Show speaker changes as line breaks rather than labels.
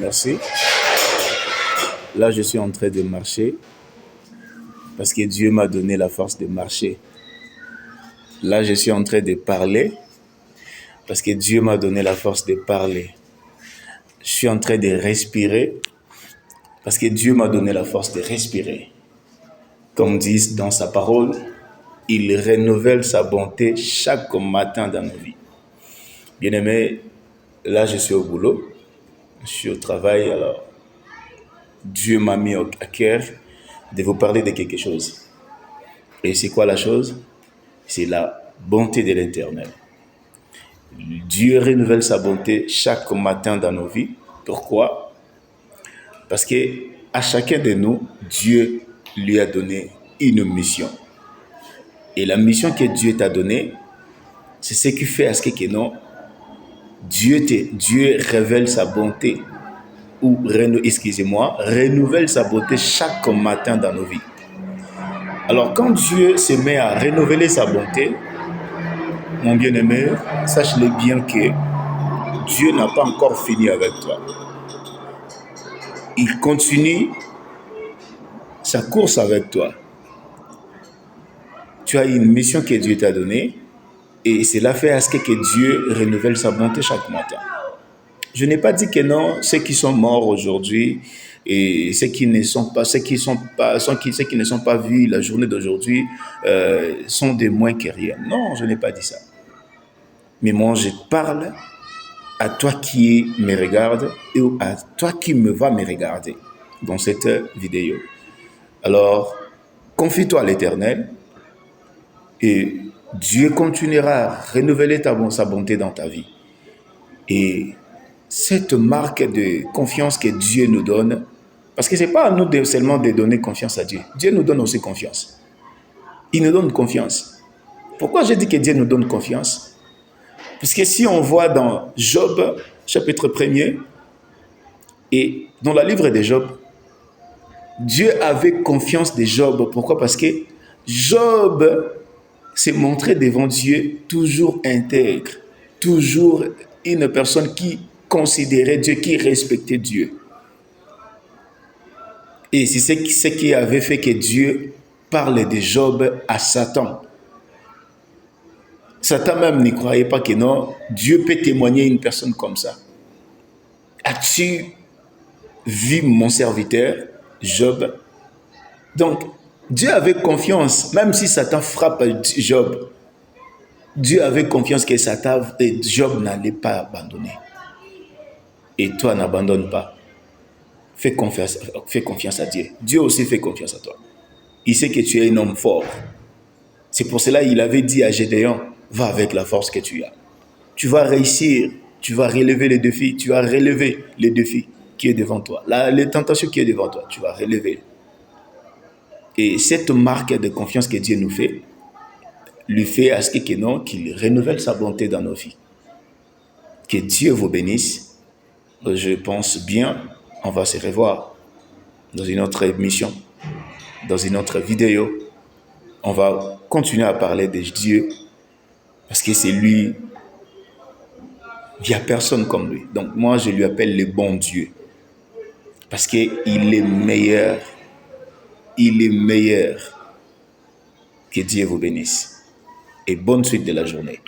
Merci. Là, je suis en train de marcher parce que Dieu m'a donné la force de marcher. Là, je suis en train de parler parce que Dieu m'a donné la force de parler. Je suis en train de respirer parce que Dieu m'a donné la force de respirer. Comme dit dans sa parole, il renouvelle sa bonté chaque matin dans nos vies. Bien-aimé, là, je suis au boulot, je suis au travail, alors Dieu m'a mis à cœur de vous parler de quelque chose. Et c'est quoi la chose? C'est la bonté de l'Éternel. Dieu renouvelle sa bonté chaque matin dans nos vies. Pourquoi? Parce que à chacun de nous, Dieu lui a donné une mission. Et la mission que Dieu t'a donnée, c'est ce qui fait à ce que non, Dieu révèle sa bonté ou renouvelle sa bonté chaque matin dans nos vies. Alors quand Dieu se met à renouveler sa bonté, mon bien-aimé, sache-le bien que Dieu n'a pas encore fini avec toi. Il continue sa course avec toi. Tu as une mission que Dieu t'a donnée et cela fait à ce que Dieu renouvelle sa bonté chaque matin. Je n'ai pas dit que non, ceux qui sont morts aujourd'hui et ceux qui ne sont pas vus la journée d'aujourd'hui sont des moins que rien. Non, je n'ai pas dit ça. Mais moi, je parle à toi qui me regarde et à toi qui va me regarder dans cette vidéo. Alors, confie-toi à l'Éternel et Dieu continuera à renouveler sa bonté dans ta vie. Et cette marque de confiance que Dieu nous donne, parce que ce n'est pas à nous seulement de donner confiance à Dieu. Dieu nous donne aussi confiance. Il nous donne confiance. Pourquoi je dis que Dieu nous donne confiance? Parce que si on voit dans Job, chapitre 1er, et dans le livre de Job, Dieu avait confiance de Job. Pourquoi? Parce que Job s'est montré devant Dieu toujours intègre, toujours une personne qui considérait Dieu, qui respectait Dieu. Et c'est ce qui avait fait que Dieu parle de Job à Satan. Satan même n'y croyait pas que non, Dieu peut témoigner à une personne comme ça. As-tu vu mon serviteur, Job? Donc, Dieu avait confiance, même si Satan frappe Job, Dieu avait confiance que Job n'allait pas abandonner. Et toi, n'abandonne pas. Fais confiance à Dieu. Dieu aussi fait confiance à toi. Il sait que tu es un homme fort. C'est pour cela qu'il avait dit à Gédéon, va avec la force que tu as. Tu vas réussir, tu vas relever les défis, tu vas relever les défis qui est devant toi. Les tentations qui est devant toi, tu vas relever. Et cette marque de confiance que Dieu nous fait, lui fait à ce qu'il renouvelle sa bonté dans nos vies. Que Dieu vous bénisse. Je pense bien, on va se revoir dans une autre émission, dans une autre vidéo. On va continuer à parler de Dieu parce que c'est lui, il n'y a personne comme lui. Donc moi, je lui appelle le bon Dieu parce qu'il est meilleur. Il est meilleur. Que Dieu vous bénisse et bonne suite de la journée.